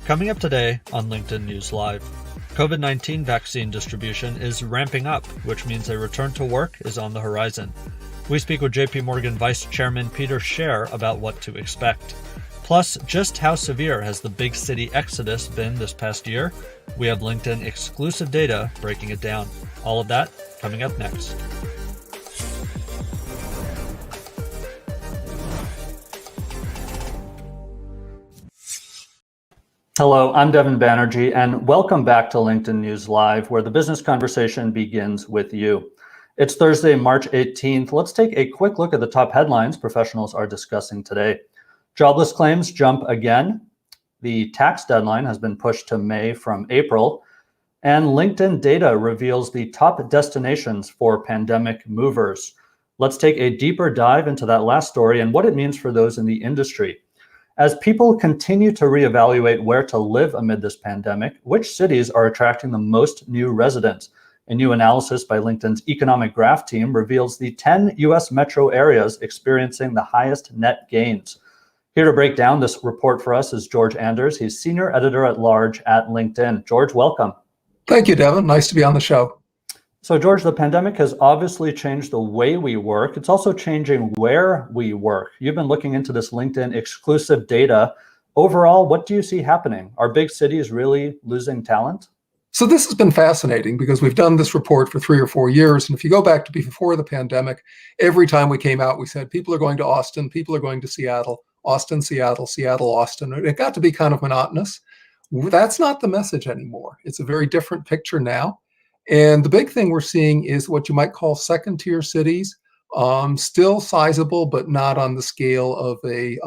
Coming up today on LinkedIn News Live, COVID-19 vaccine distribution is ramping up, which means a return to work is on the horizon. We speak with JPMorgan Vice Chairman Peter Scher about what to expect. Plus, just how severe has the big city exodus been this past year? We have LinkedIn exclusive data breaking it down. All of that coming up next. Hello, I'm Devin Banerjee, and welcome back to LinkedIn News Live, where the business conversation begins with you. It's Thursday, March 18th. Let's take a quick look at the top headlines professionals are discussing today. Jobless claims jump again. The tax deadline has been pushed to May from April. And LinkedIn data reveals the top destinations for pandemic movers. Let's take a deeper dive into that last story and what it means for those in the industry. As people continue to reevaluate where to live amid this pandemic, which cities are attracting the most new residents? A new analysis by LinkedIn's economic graph team reveals the 10 US metro areas experiencing the highest net gains. Here to break down this report for us is George Anders. He's Senior Editor-at-Large at LinkedIn. George, welcome. Thank you, Devin. Nice to be on the show. So, George, the pandemic has obviously changed the way we work. It's also changing where we work. You've been looking into this LinkedIn exclusive data. Overall, what do you see happening? Are big cities really losing talent? So this has been fascinating because we've done this report for 3 or 4 years. And if you go back to before the pandemic, every time we came out, we said people are going to Austin, people are going to Seattle, Austin, Seattle, Seattle, Austin. It got to be kind of monotonous. That's not the message anymore. It's a very different picture now. And the big thing we're seeing is what you might call second-tier cities, still sizable, but not on the scale of a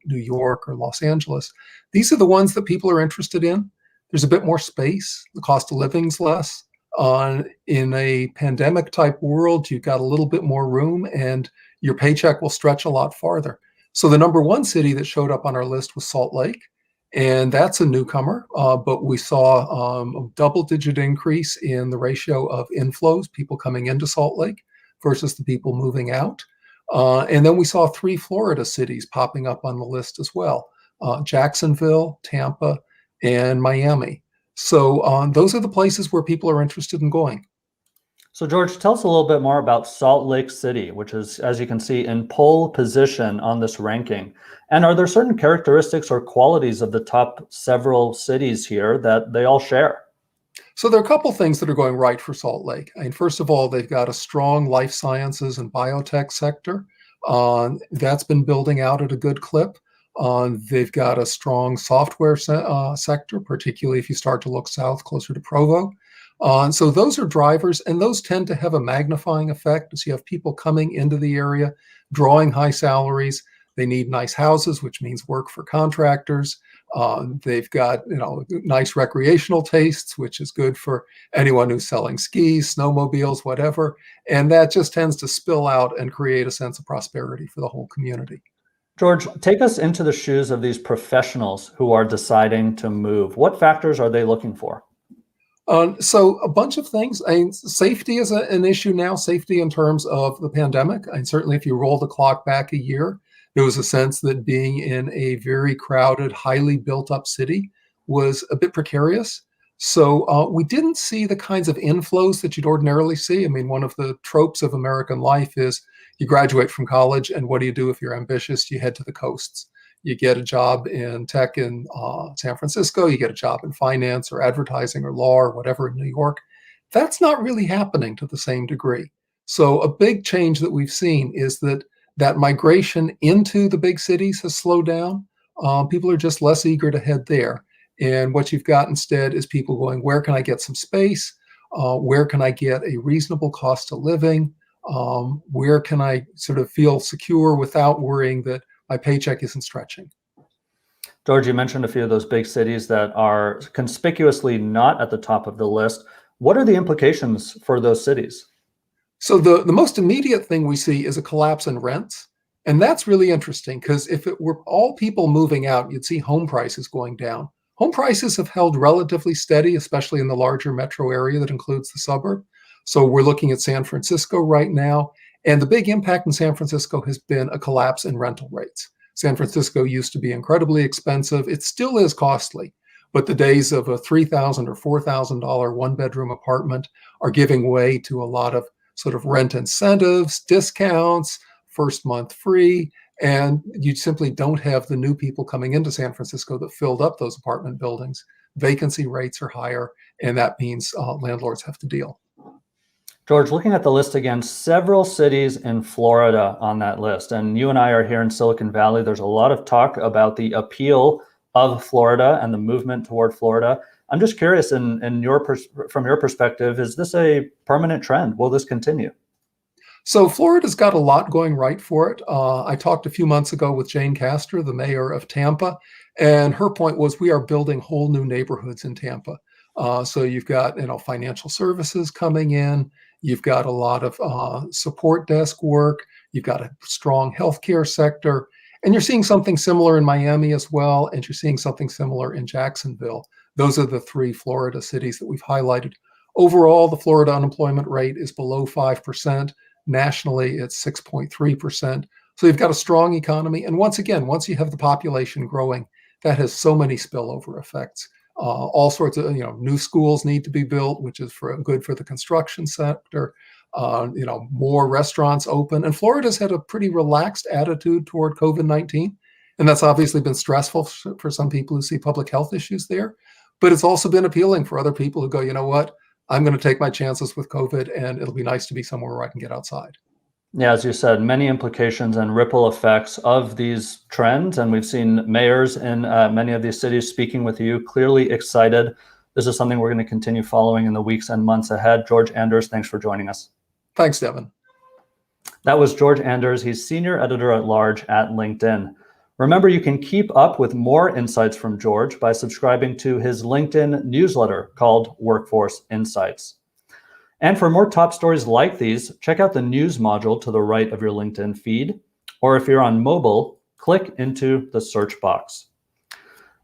New York or Los Angeles. These are the ones that people are interested in. There's a bit more space. The cost of living's less. In a pandemic-type world, you've got a little bit more room, and your paycheck will stretch a lot farther. So the number one city that showed up on our list was Salt Lake. And that's a newcomer, but we saw a double-digit increase in the ratio of inflows, people coming into Salt Lake versus the people moving out. And then we saw 3 Florida cities popping up on the list as well, Jacksonville, Tampa, and Miami. So those are the places where people are interested in going. So, George, tell us a little bit more about Salt Lake City, which is, as you can see, in pole position on this ranking. And are there certain characteristics or qualities of the top several cities here that they all share? So there are a couple things that are going right for Salt Lake. I mean, first of all, they've got a strong life sciences and biotech sector. That's been building out at a good clip. They've got a strong software sector, particularly if you start to look south, closer to Provo. So those are drivers, and those tend to have a magnifying effect as you have people coming into the area, drawing high salaries. They need nice houses, which means work for contractors. They've got nice recreational tastes, which is good for anyone who's selling skis, snowmobiles, whatever. And that just tends to spill out and create a sense of prosperity for the whole community. George, take us into the shoes of these professionals who are deciding to move. What factors are they looking for? So a bunch of things. I mean, safety is an issue now, safety in terms of the pandemic. And certainly if you roll the clock back a year, there was a sense that being in a very crowded, highly built up city was a bit precarious. So we didn't see the kinds of inflows that you'd ordinarily see. I mean, one of the tropes of American life is you graduate from college, and what do you do if you're ambitious? You head to the coasts. You get a job in tech in San Francisco, you get a job in finance or advertising or law or whatever in New York. That's not really happening to the same degree. So a big change that we've seen is that migration into the big cities has slowed down. People are just less eager to head there. And what you've got instead is people going, where can I get some space? Where can I get a reasonable cost of living? Where can I sort of feel secure without worrying that my paycheck isn't stretching? George, you mentioned a few of those big cities that are conspicuously not at the top of the list. What are the implications for those cities? So the most immediate thing we see is a collapse in rents. And that's really interesting because if it were all people moving out, you'd see home prices going down. Home prices have held relatively steady, especially in the larger metro area that includes the suburb. So we're looking at San Francisco right now. And the big impact in San Francisco has been a collapse in rental rates. San Francisco used to be incredibly expensive. It still is costly, But the days of a $3,000 or $4,000 one-bedroom apartment are giving way to a lot of sort of rent incentives, discounts, first month free, and you simply don't have the new people coming into San Francisco that filled up those apartment buildings. Vacancy rates are higher, and that means landlords have to deal. George, looking at the list again, several cities in Florida on that list. And you and I are here in Silicon Valley. There's a lot of talk about the appeal of Florida and the movement toward Florida. I'm just curious, from your perspective, is this a permanent trend? Will this continue? So Florida's got a lot going right for it. I talked a few months ago with Jane Castor, the mayor of Tampa, and her point was we are building whole new neighborhoods in Tampa. So you've got financial services coming in. You've got a lot of support desk work. You've got a strong healthcare sector. And you're seeing something similar in Miami as well. And you're seeing something similar in Jacksonville. Those are the three Florida cities that we've highlighted. Overall, the Florida unemployment rate is below 5%. Nationally, it's 6.3%. So you've got a strong economy. And once again, once you have the population growing, that has so many spillover effects. All sorts of new schools need to be built, which is good for the construction sector. More restaurants open, and Florida's had a pretty relaxed attitude toward COVID-19, and that's obviously been stressful for some people who see public health issues there. But it's also been appealing for other people who go, you know what, I'm going to take my chances with COVID, and it'll be nice to be somewhere where I can get outside. Yeah, as you said, many implications and ripple effects of these trends. And we've seen mayors in many of these cities speaking with you, clearly excited. This is something we're going to continue following in the weeks and months ahead. George Anders, thanks for joining us. Thanks, Devin. That was George Anders. He's senior editor at large at LinkedIn. Remember, you can keep up with more insights from George by subscribing to his LinkedIn newsletter called Workforce Insights. And for more top stories like these, check out the news module to the right of your LinkedIn feed, or if you're on mobile, click into the search box.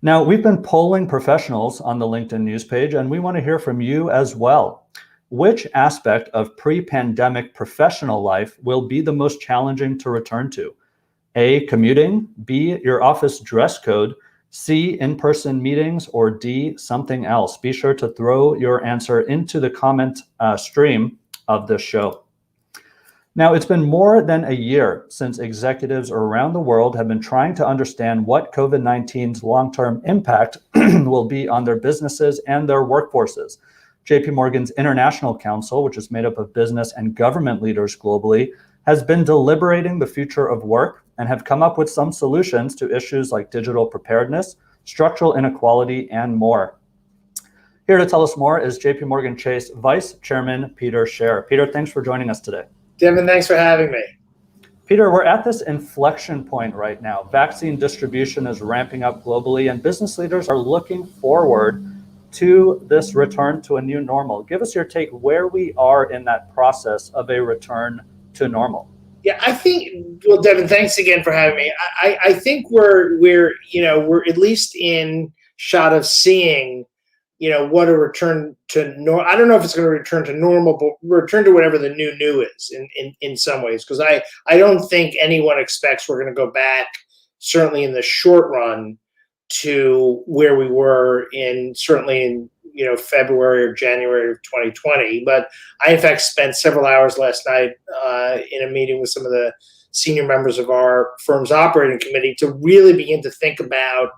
Now, we've been polling professionals on the LinkedIn news page, and we want to hear from you as well. Which aspect of pre-pandemic professional life will be the most challenging to return to? A, commuting, B, your office dress code, C, in-person meetings, or D, something else? Be sure to throw your answer into the comment stream of this show. Now, it's been more than a year since executives around the world have been trying to understand what COVID-19's long-term impact will be on their businesses and their workforces. JPMorgan's International Council, which is made up of business and government leaders globally, has been deliberating the future of work and have come up with some solutions to issues like digital preparedness, structural inequality, and more. Here to tell us more is JPMorgan Chase Vice Chairman Peter Scher. Peter, thanks for joining us today. Devin, thanks for having me. Peter, we're at this inflection point right now. Vaccine distribution is ramping up globally, and business leaders are looking forward to this return to a new normal. Give us your take where we are in that process of a return to normal. Yeah, I think. Well, Devin, thanks again for having me. I think we're at least in shot of seeing, what a return to normal. I don't know if it's going to return to normal, but return to whatever the new is in some ways. Because I don't think anyone expects we're going to go back, certainly in the short run, to where we were certainly in February or January of 2020. But I, in fact, spent several hours last night in a meeting with some of the senior members of our firm's operating committee to really begin to think about,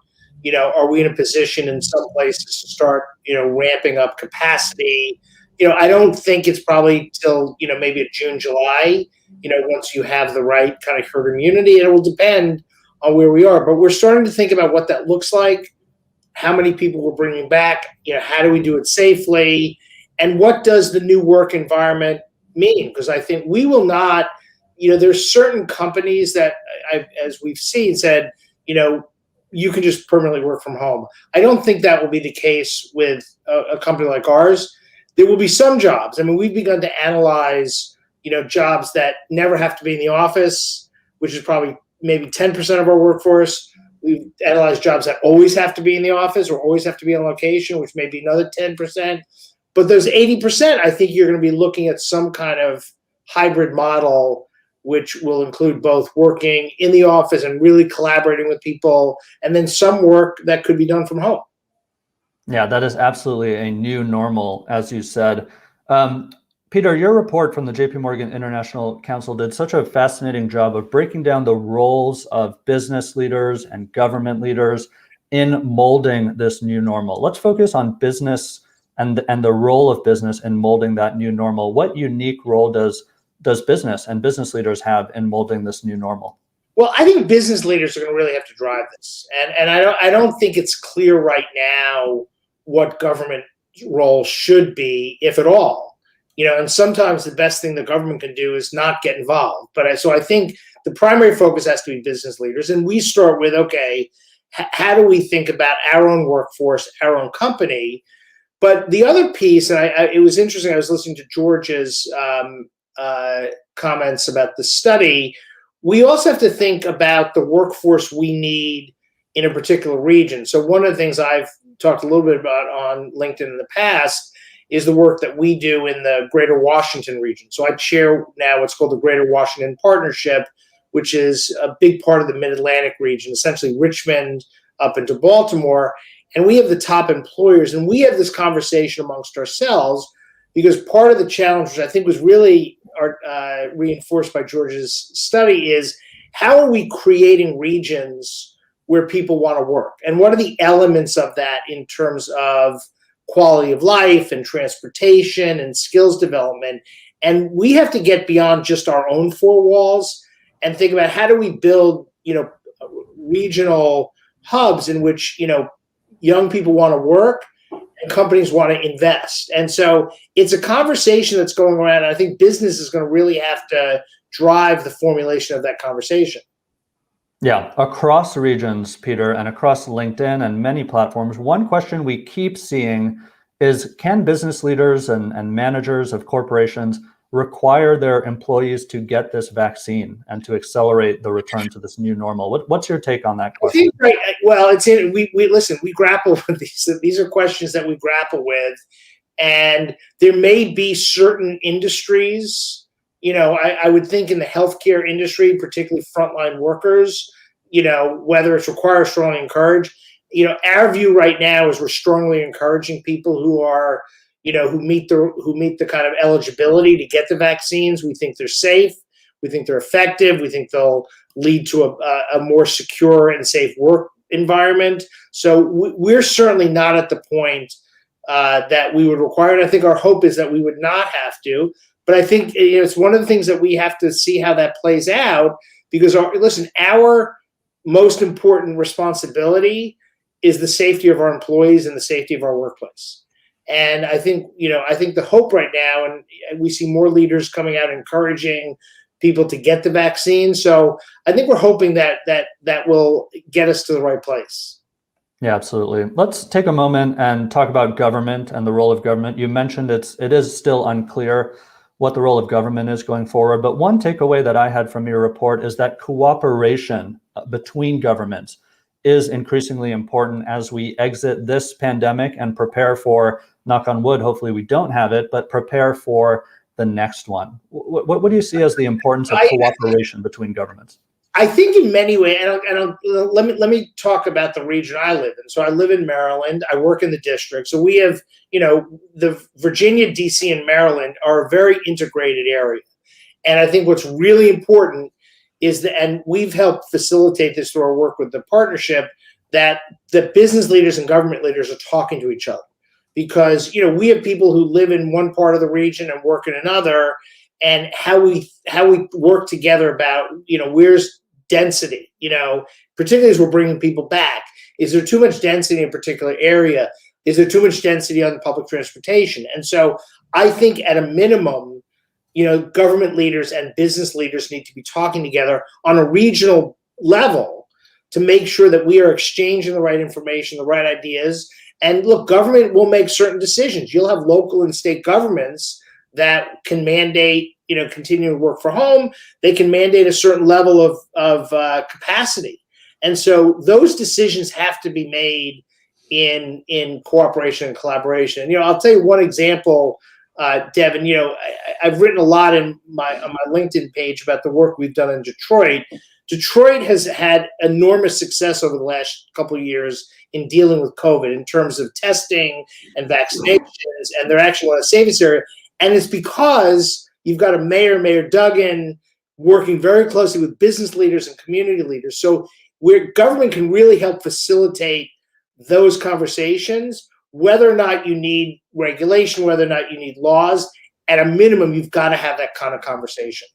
are we in a position in some places to start, ramping up capacity? I don't think it's probably till, maybe a June, July, once you have the right kind of herd immunity. And it will depend on where we are. But we're starting to think about what that looks like, how many people we're bringing back, how do we do it safely, and what does the new work environment mean? Because I think we will not, there's certain companies that, as we've seen, said, you can just permanently work from home. I don't think that will be the case with a company like ours. There will be some jobs. I mean, we've begun to analyze, jobs that never have to be in the office, which is probably maybe 10% of our workforce. We've analyzed jobs that always have to be in the office or always have to be on location, which may be another 10%. But those 80%, I think you're going to be looking at some kind of hybrid model, which will include both working in the office and really collaborating with people, and then some work that could be done from home. Yeah, that is absolutely a new normal, as you said. Peter, your report from the JPMorgan International Council did such a fascinating job of breaking down the roles of business leaders and government leaders in molding this new normal. Let's focus on business and the role of business in molding that new normal. What unique role does business and business leaders have in molding this new normal? Well, I think business leaders are going to really have to drive this, and I don't think it's clear right now what government role should be, if at all. And sometimes the best thing the government can do is not get involved. So I think the primary focus has to be business leaders, and we start with, okay, how do we think about our own workforce, our own company? But the other piece, and it was interesting. I was listening to George's comments about the study. We also have to think about the workforce we need in a particular region. So one of the things I've talked a little bit about on LinkedIn in the past is the work that we do in the Greater Washington region. So I chair now what's called the Greater Washington Partnership, which is a big part of the Mid-Atlantic region, essentially Richmond up into Baltimore. And we have the top employers, and we have this conversation amongst ourselves because part of the challenge, which I think was really reinforced by George's study, is how are we creating regions where people want to work? And what are the elements of that in terms of quality of life and transportation and skills development? And we have to get beyond just our own four walls and think about how do we build, regional hubs in which, young people want to work and companies want to invest. And so it's a conversation that's going around. And I think business is going to really have to drive the formulation of that conversation. Yeah, across regions, Peter, and across LinkedIn and many platforms, one question we keep seeing is, can business leaders and managers of corporations require their employees to get this vaccine and to accelerate the return to this new normal? What's your take on that question? Well, we grapple with these. These are questions that we grapple with, and there may be certain industries. I would think in the healthcare industry, particularly frontline workers, whether it's require or strongly encourage. Our view right now is we're strongly encouraging people who are, who meet the kind of eligibility to get the vaccines. We think they're safe. We think they're effective. We think they'll lead to a more secure and safe work environment. So we're certainly not at the point that we would require. And I think our hope is that we would not have to. But I think it's one of the things that we have to see how that plays out, because our most important responsibility is the safety of our employees and the safety of our workplace. And I think the hope right now, and we see more leaders coming out encouraging people to get the vaccine. So I think we're hoping that will get us to the right place. Yeah, absolutely. Let's take a moment and talk about government and the role of government. You mentioned it is still unclear what the role of government is going forward. But one takeaway that I had from your report is that cooperation between governments is increasingly important as we exit this pandemic and prepare for, knock on wood, hopefully we don't have it, but prepare for the next one. What do you see as the importance of cooperation between governments? I think in many ways, and let me talk about the region I live in. So I live in Maryland. I work in the district. So we have, the Virginia, DC, and Maryland are a very integrated area. And I think what's really important is that, and we've helped facilitate this through our work with the partnership, that the business leaders and government leaders are talking to each other. Because, we have people who live in one part of the region and work in another, and how we work together about, where's density, particularly as we're bringing people back. Is there too much density in a particular area? Is there too much density on public transportation? And so I think at a minimum, government leaders and business leaders need to be talking together on a regional level to make sure that we are exchanging the right information, the right ideas. And look, government will make certain decisions. You'll have local and state governments that can mandate, continue to work from home. They can mandate a certain level of capacity. And so those decisions have to be made in cooperation and collaboration. And, I'll tell you one example, Devin. I've written a lot on my LinkedIn page about the work we've done in Detroit. Detroit has had enormous success over the last couple of years in dealing with COVID in terms of testing and vaccinations, and they're actually one of the safest area. And it's because you've got a Mayor Duggan, working very closely with business leaders and community leaders. So where government can really help facilitate those conversations, whether or not you need regulation, whether or not you need laws, at a minimum, you've got to have that kind of conversation.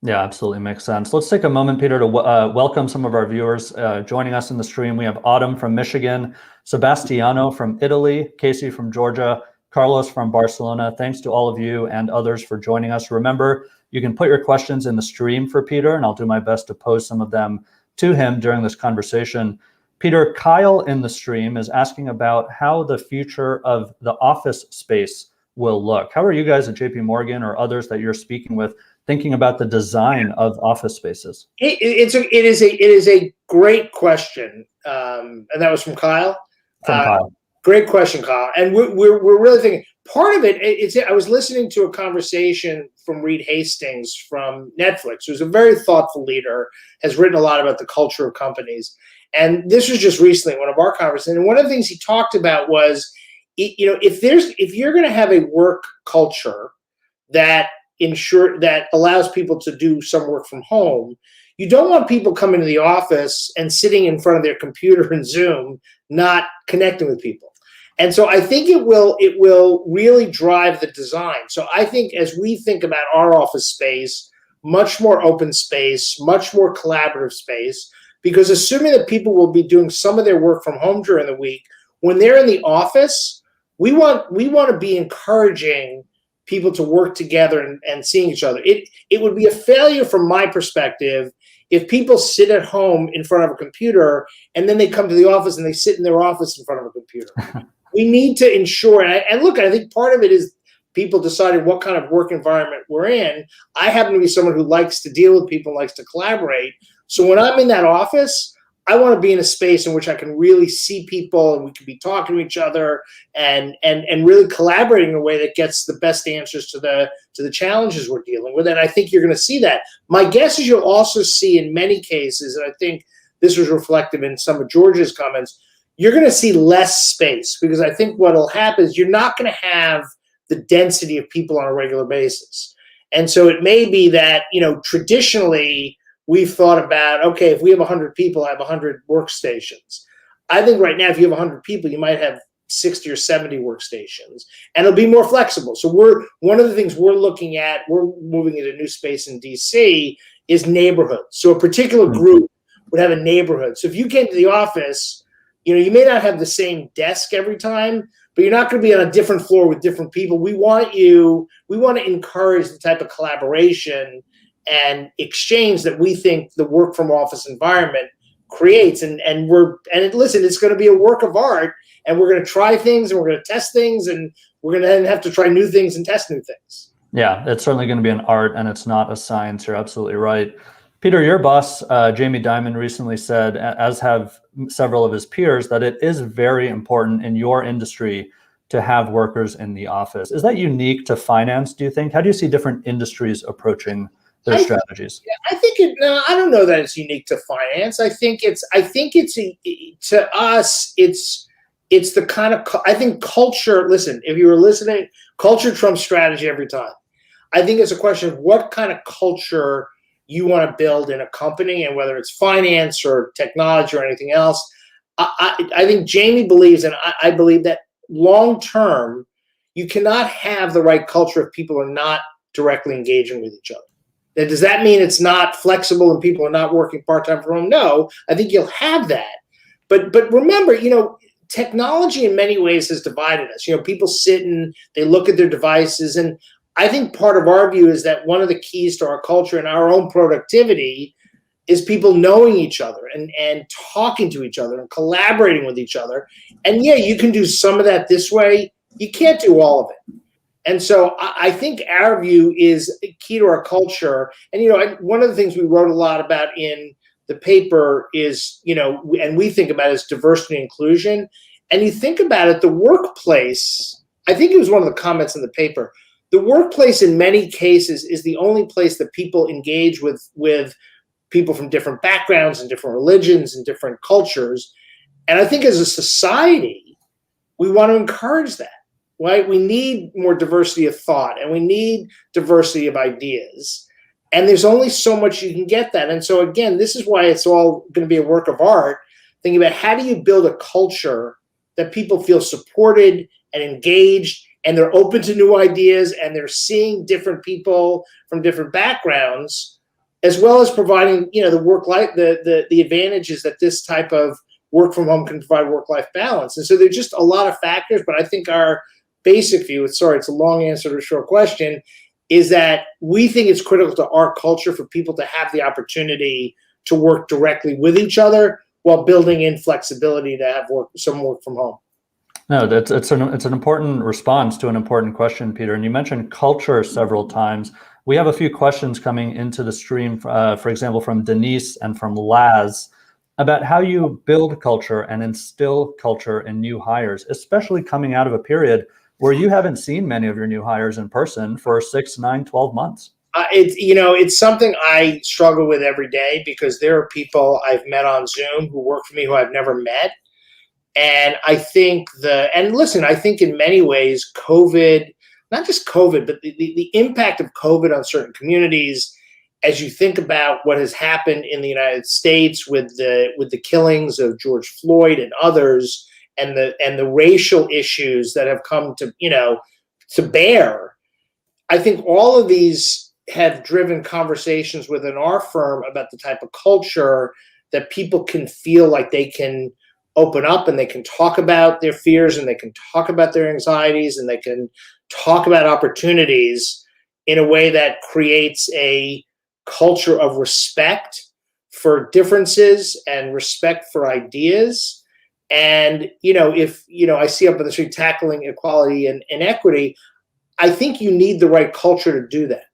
Yeah, absolutely makes sense. Let's take a moment, Peter, to welcome some of our viewers joining us in the stream. We have Autumn from Michigan, Sebastiano from Italy, Casey from Georgia, Carlos from Barcelona. Thanks to all of you and others for joining us. Remember, you can put your questions in the stream for Peter, and I'll do my best to pose some of them to him during this conversation. Peter, Kyle in the stream is asking about how the future of the office space will look. How are you guys at JPMorgan or others that you're speaking with thinking about the design of office spaces? It is a great question, and that was from Kyle. Kyle. Great question, Kyle. And we're really thinking. Part of it, I was listening to a conversation from Reed Hastings from Netflix, who's a very thoughtful leader, has written a lot about the culture of companies. And this was just recently one of our conversations. And one of the things he talked about was, if you're going to have a work culture that allows people to do some work from home, you don't want people coming to the office and sitting in front of their computer and Zoom, not connecting with people. And so I think it will really drive the design. So I think as we think about our office space, much more open space, much more collaborative space, because assuming that people will be doing some of their work from home during the week, when they're in the office, we want to be encouraging people to work together and seeing each other. It would be a failure from my perspective if people sit at home in front of a computer and then they come to the office and they sit in their office in front of a computer. We need to ensure, and look, I think part of it is people deciding what kind of work environment we're in. I happen to be someone who likes to deal with people, likes to collaborate. So when I'm in that office, I want to be in a space in which I can really see people and we can be talking to each other and really collaborating in a way that gets the best answers to the challenges we're dealing with. And I think you're going to see that. My guess is you'll also see in many cases, and I think this was reflective in some of George's comments, you're going to see less space, because I think what will happen is you're not going to have the density of people on a regular basis. And so it may be that, traditionally we've thought about, okay, if we have 100 people, I have 100 workstations. I think right now, if you have 100 people, you might have 60 or 70 workstations, and it'll be more flexible. So one of the things we're looking at, we're moving into a new space in DC, is neighborhoods. So a particular group would have a neighborhood. So if you came to the office, you may not have the same desk every time, but you're not going to be on a different floor with different people. We want to encourage the type of collaboration and exchange that we think the work from office environment creates. Listen, it's going to be a work of art, and we're going to try things and we're going to test things, and we're going to have to try new things and test new things. Yeah, it's certainly going to be an art and it's not a science. You're absolutely right. Peter, your boss, Jamie Dimon, recently said, as have several of his peers, that it is very important in your industry to have workers in the office. Is that unique to finance, do you think? How do you see different industries approaching their strategies? I think I don't know that it's unique to finance. I think it's to us, it's the kind of, I think culture, listen, if you were listening, culture trumps strategy every time. I think it's a question of what kind of culture you want to build in a company, and whether it's finance or technology or anything else. I think Jamie believes, and I believe, that long term, you cannot have the right culture if people are not directly engaging with each other. Now, does that mean it's not flexible and people are not working part-time from home? No, I think you'll have that. But remember, technology in many ways has divided us. People sit and they look at their devices, and I think part of our view is that one of the keys to our culture and our own productivity is people knowing each other and talking to each other and collaborating with each other. And yeah, you can do some of that this way. You can't do all of it. And so I think our view is key to our culture. And, one of the things we wrote a lot about in the paper is, and we think about is diversity and inclusion. And you think about it, the workplace, I think it was one of the comments in the paper, the workplace in many cases is the only place that people engage with people from different backgrounds and different religions and different cultures. And I think as a society, we want to encourage that, right? We need more diversity of thought and we need diversity of ideas. And there's only so much you can get that. And so again, this is why it's all going to be a work of art, thinking about how do you build a culture that people feel supported and engaged, and they're open to new ideas, and they're seeing different people from different backgrounds, as well as providing, the work-life, the advantages that this type of work from home can provide work-life balance. And so there's just a lot of factors, but I think our basic view, it's a long answer to a short question, is that we think it's critical to our culture for people to have the opportunity to work directly with each other while building in flexibility to have some work from home. No, it's an important response to an important question, Peter. And you mentioned culture several times. We have a few questions coming into the stream, for example, from Denise and from Laz, about how you build culture and instill culture in new hires, especially coming out of a period where you haven't seen many of your new hires in person for 6, 9, 12 months. It's something I struggle with every day, because there are people I've met on Zoom who work for me who I've never met. And I think I think in many ways, COVID, not just COVID, but the impact of COVID on certain communities, as you think about what has happened in the United States with the killings of George Floyd and others, and the racial issues that have come to bear, I think all of these have driven conversations within our firm about the type of culture that people can feel like they can open up and they can talk about their fears and they can talk about their anxieties and they can talk about opportunities in a way that creates a culture of respect for differences and respect for ideas. And, if, I see up on the street tackling equality and inequity, I think you need the right culture to do that.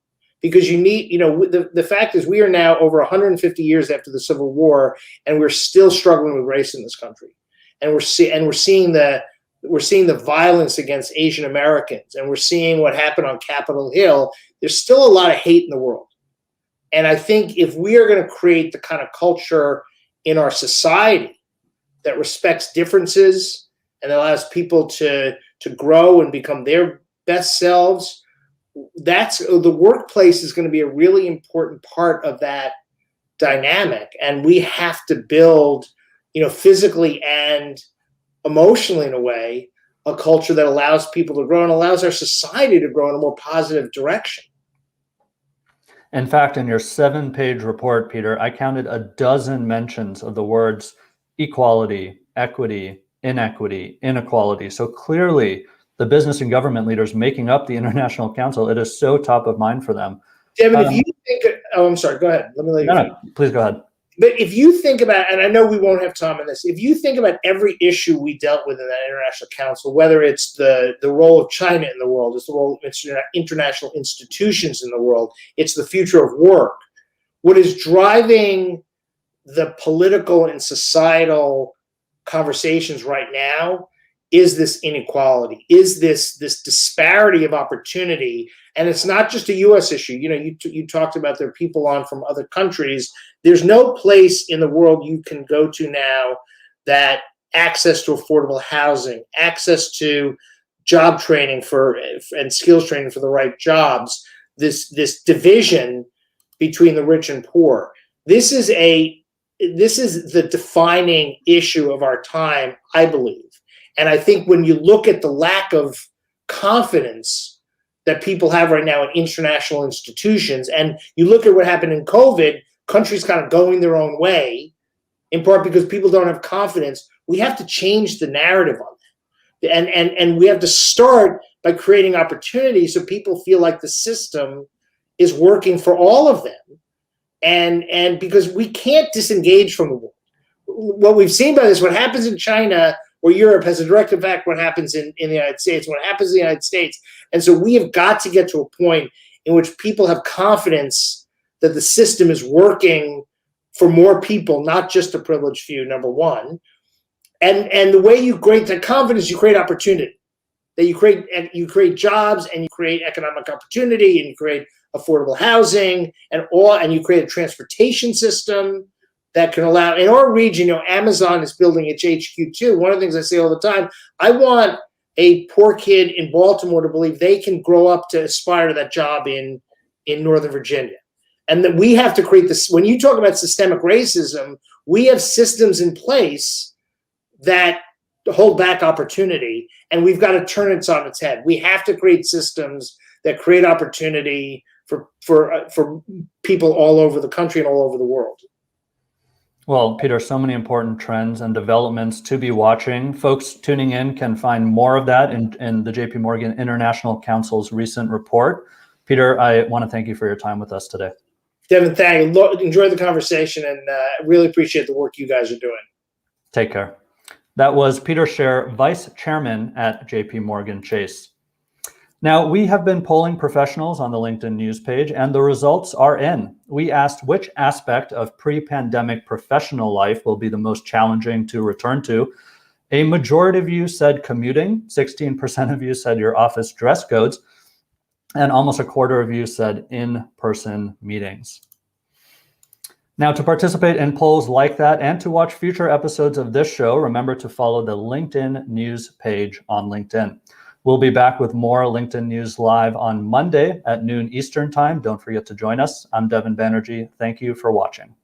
Because you need, the fact is we are now over 150 years after the Civil War, and we're still struggling with race in this country. And we're seeing the violence against Asian Americans, and we're seeing what happened on Capitol Hill. There's still a lot of hate in the world. And I think if we are going to create the kind of culture in our society that respects differences and allows people to grow and become their best selves, the workplace is going to be a really important part of that dynamic. And we have to build, physically and emotionally in a way, a culture that allows people to grow and allows our society to grow in a more positive direction. In fact, in your 7-page report, Peter, I counted a dozen mentions of the words equality, equity, inequity, inequality. So clearly, the business and government leaders making up the International Council, it is so top of mind for them. Devin, if you think, I'm sorry, go ahead. Let me let you No, please go ahead. But if you think about, and I know we won't have time on this, if you think about every issue we dealt with in that International Council, whether it's the role of China in the world, it's the role of international institutions in the world, it's the future of work, what is driving the political and societal conversations right now is this inequality, is this disparity of opportunity. And it's not just a U.S. issue. You talked about there are people on from other countries. There's no place in the world you can go to now that access to affordable housing, access to job training and skills training for the right jobs, this division between the rich and poor. This is the defining issue of our time, I believe. And I think when you look at the lack of confidence that people have right now in international institutions, and you look at what happened in COVID, countries kind of going their own way, in part because people don't have confidence, we have to change the narrative on that. And we have to start by creating opportunities so people feel like the system is working for all of them. And because we can't disengage from the world. What we've seen by this, what happens in China or Europe has a direct effect what happens in the United States, what happens in the United States. And so we have got to get to a point in which people have confidence that the system is working for more people, not just a privileged few, number one. And the way you create that confidence, you create opportunity. That you create jobs and you create economic opportunity and you create affordable housing and you create a transportation system that can allow, in our region, Amazon is building its HQ too. One of the things I say all the time, I want a poor kid in Baltimore to believe they can grow up to aspire to that job in Northern Virginia. And that we have to create this. When you talk about systemic racism, we have systems in place that hold back opportunity, and we've got to turn it on its head. We have to create systems that create opportunity for people all over the country and all over the world. Well, Peter, so many important trends and developments to be watching. Folks tuning in can find more of that in the JPMorgan International Council's recent report. Peter, I want to thank you for your time with us today. Devin, enjoy the conversation, and really appreciate the work you guys are doing. Take care. That was Peter Scher, Vice Chairman at JPMorgan Chase. Now, we have been polling professionals on the LinkedIn news page, and the results are in. We asked which aspect of pre-pandemic professional life will be the most challenging to return to. A majority of you said commuting, 16% of you said your office dress codes, and almost a quarter of you said in-person meetings. Now, to participate in polls like that and to watch future episodes of this show, remember to follow the LinkedIn news page on LinkedIn. We'll be back with more LinkedIn News Live on Monday at noon Eastern Time. Don't forget to join us. I'm Devin Banerjee. Thank you for watching.